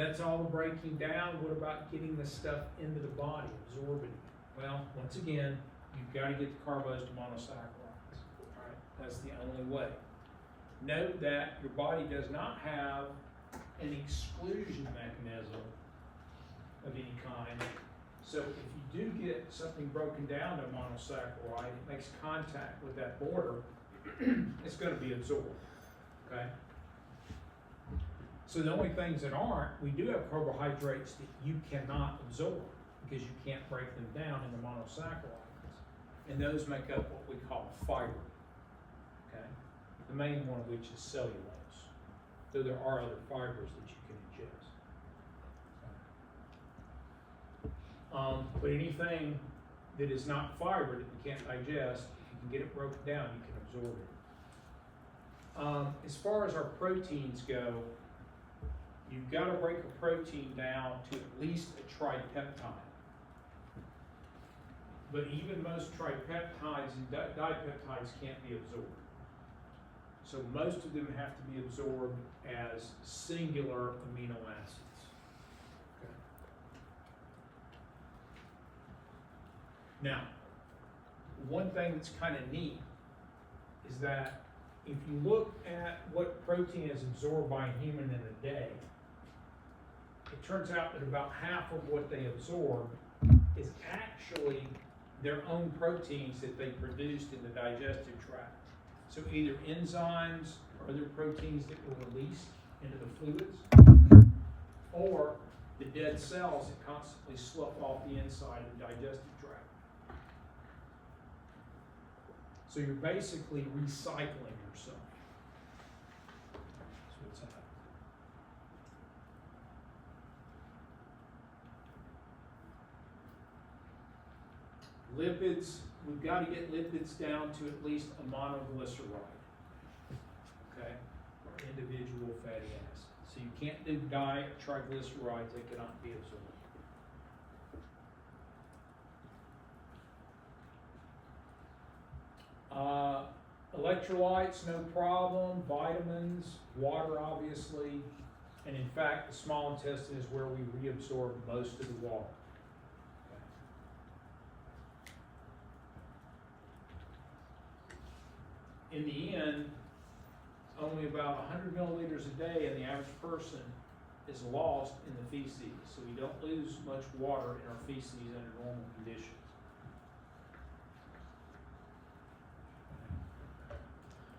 That's all the breaking down. What about getting the stuff into the body, absorbing it? Well, once again, you've got to get the carbos to monosaccharides. All right, that's the only way. Note that your body does not have an exclusion mechanism of any kind. So if you do get something broken down to monosaccharide, it makes contact with that border, it's going to be absorbed. Okay? So the only things that aren't, we do have carbohydrates that you cannot absorb because you can't break them down into monosaccharides. And those make up what we call fiber. Okay? The main one of which is cellulose. Though there are other fibers that you can ingest. But anything that is not fiber that you can't digest, if you can get it broken down, you can absorb it. As far as our proteins go, you've got to break a protein down to at least a tripeptide. But even most tripeptides and dipeptides can't be absorbed. So most of them have to be absorbed as singular amino acids. Okay. Now, one thing that's kind of neat is that if you look at what protein is absorbed by a human in a day, it turns out that about half of what they absorb is actually their own proteins that they produced in the digestive tract. So either enzymes or other proteins that were released into the fluids, or the dead cells that constantly slough off the inside of the digestive tract. So you're basically recycling yourself. That's what's happening. Lipids, we've got to get lipids down to at least a monoglyceride, okay, or individual fatty acids. So you can't do diet triglycerides, they cannot be absorbed. Electrolytes, no problem. Vitamins, water, obviously. And in fact, the small intestine is where we reabsorb most of the water. Okay. In the end, only about 100 milliliters a day in the average person is lost in the feces. So we don't lose much water in our feces under normal conditions.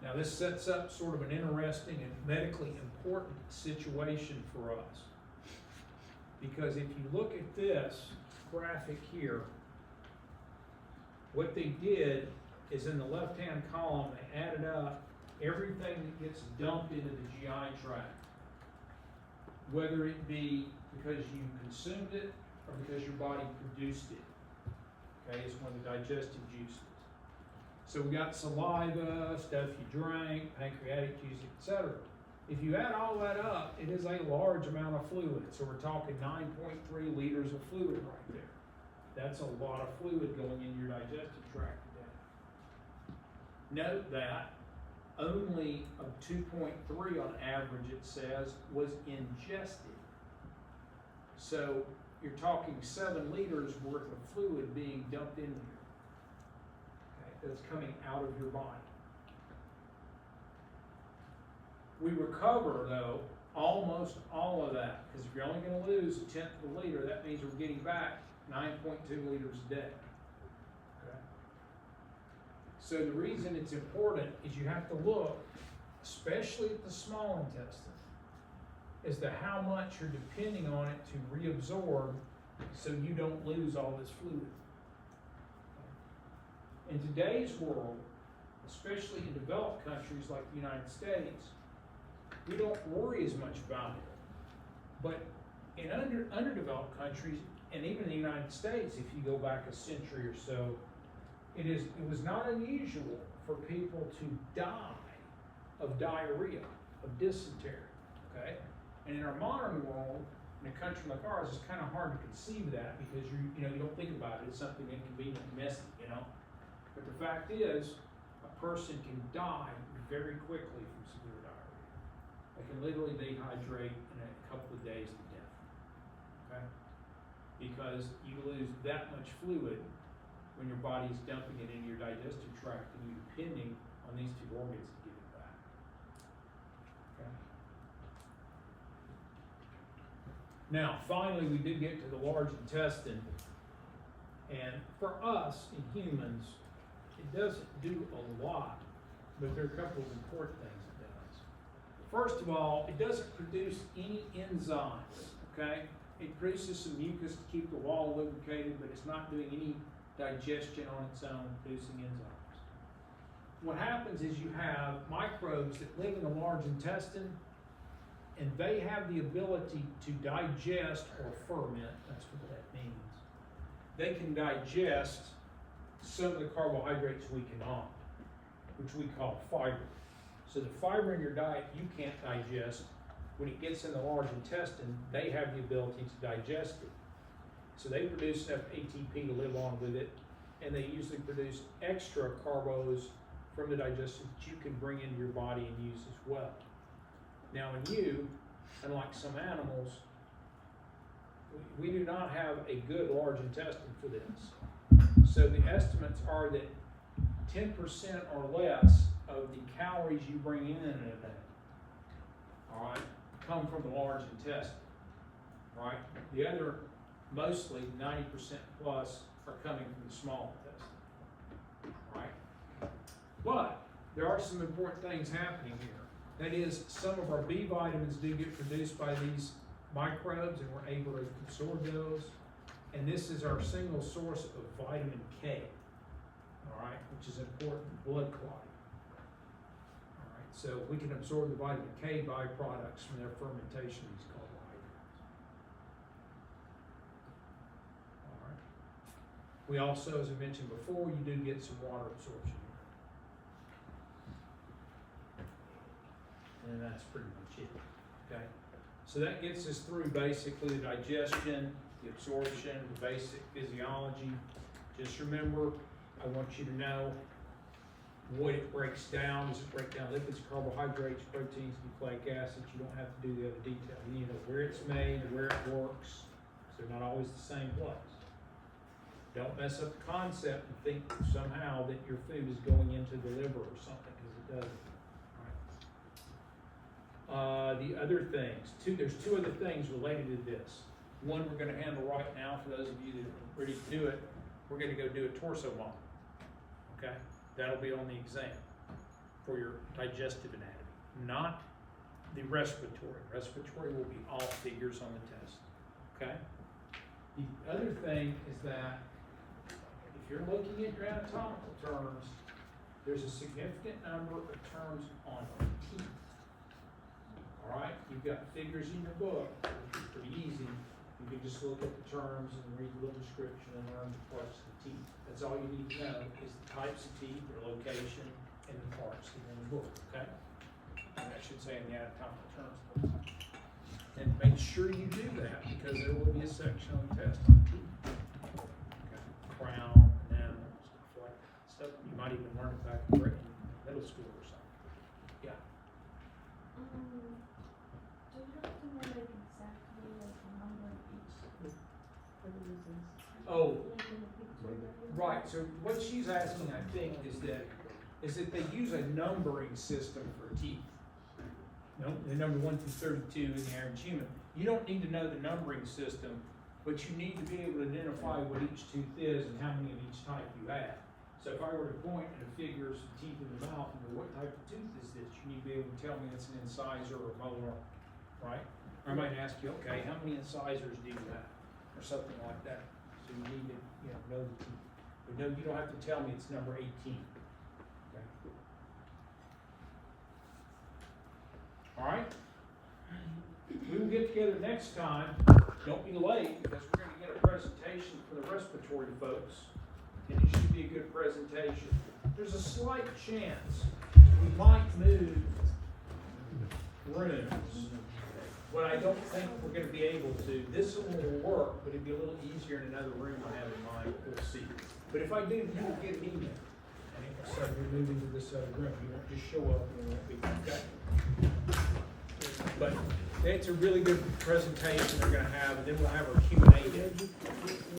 Now this sets up sort of an interesting and medically important situation for us. Because if you look at this graphic here, what they did is in the left-hand column, they added up everything that gets dumped into the GI tract. Whether it be because you consumed it or because your body produced it. Okay, it's one of the digestive juices. So we got saliva, stuff you drank, pancreatic juice, etc. If you add all that up, it is a large amount of fluid. So we're talking 9.3 liters of fluid right there. That's a lot of fluid going in your digestive tract today. Note that only of 2.3 on average, it says, was ingested. So you're talking 7 liters worth of fluid being dumped in here. That's coming out of your body. We recover, though, almost all of that, because if you're only going to lose 1/10 of a liter, that means we're getting back 9.2 liters a day. Okay. So the reason it's important is you have to look, especially at the small intestine, as to how much you're depending on it to reabsorb so you don't lose all this fluid. In today's world, especially in developed countries like the United States, we don't worry as much about it. But in underdeveloped countries, and even in the United States, if you go back a century or so, it was not unusual for people to die of diarrhea, of dysentery. Okay? And in our modern world, in a country like ours, it's kind of hard to conceive that because you don't think about it. It's something inconvenient and messy, But the fact is, a person can die very quickly from severe diarrhea. They can literally dehydrate in a couple of days to death. okay? Because you lose that much fluid when your body's dumping it into your digestive tract, and you're depending on these two organs to give it back. Okay. Now, finally, we do get to the large intestine, and for us in humans, it doesn't do a lot, but there are a couple of important things it does. First of all, it doesn't produce any enzymes, okay? It produces some mucus to keep the wall lubricated, but it's not doing any digestion on its own, producing enzymes. What happens is you have microbes that live in the large intestine, and they have the ability to digest or ferment. That's what that means. They can digest some of the carbohydrates we cannot, which we call fiber. So the fiber in your diet you can't digest, when it gets in the large intestine, they have the ability to digest it. So they produce enough ATP to live on with it, and they usually produce extra carbos from the digestion that you can bring into your body and use as well. Now in you, unlike some animals, we do not have a good large intestine for this. So the estimates are that 10% or less of the calories you bring in a day, all right, come from the large intestine, right? The other, mostly 90% plus, are coming from the small intestine, right? But there are some important things happening here. That is, some of our B vitamins do get produced by these microbes, and we're able to absorb those. And this is our single source of vitamin K, all right, which is important in blood clotting. All right, so we can absorb the vitamin K byproducts from their fermentation of these carbohydrates. All right. We also, as I mentioned before, you do get some water absorption here. And that's pretty much it, okay? So that gets us through basically the digestion, the absorption, the basic physiology. Just remember, I want you to know what it breaks down. Does it break down lipids, carbohydrates, proteins, nucleic acids? You don't have to do the other detail. You need to know where it's made, where it works, because they're not always the same place. Don't mess up the concept and think somehow that your food is going into the liver or something, because it doesn't. The other things, there's two other things related to this. One we're going to handle right now for those of you that are ready to do it. We're going to go do a torso model. Okay? That'll be on the exam for your digestive anatomy, not the respiratory. Respiratory will be all figures on the test. Okay? The other thing is that if you're looking at your anatomical terms, there's a significant number of terms on teeth. All right, you've got figures in your book, which is pretty easy. You can just look at the terms and read the little description and learn the parts of the teeth. That's all you need to know is the types of teeth, their location, and the parts that are in the book, okay? And I should say in the anatomical terms. And make sure you do that, because there will be a section on the test on teeth. Okay. Crown, enamel, stuff like that. Stuff you might even learn it back in middle school or something. Yeah. Do you have to know like exactly like the number of each for the reasons? Oh, Like in the picture that you right. So what she's asking, I think, is that they use a numbering system for teeth. No, the number 1 through 32 in the average human. You don't need to know the numbering system, but you need to be able to identify what each tooth is and how many of each type you have. So if I were to point at a figure, some teeth in the mouth, and go, what type of tooth is this? You need to be able to tell me it's an incisor or a molar, right? Or I might ask you, okay, how many incisors do you have? Or something like that. So you need to, know the teeth. But no, you don't have to tell me it's number 18. Okay. All right? We will get together next time. Don't be late, because we're going to get a presentation for the respiratory folks. And it should be a good presentation. There's a slight chance we might move rooms, but I don't think we're going to be able to. This one will work, but it'd be a little easier in another room I have in mind. We'll see. But if I do, you will get an email. And it will say we're moving to this other room. You won't just show up and it won't be okay. But It's a really good presentation they're gonna have, and then we'll have our Q&A.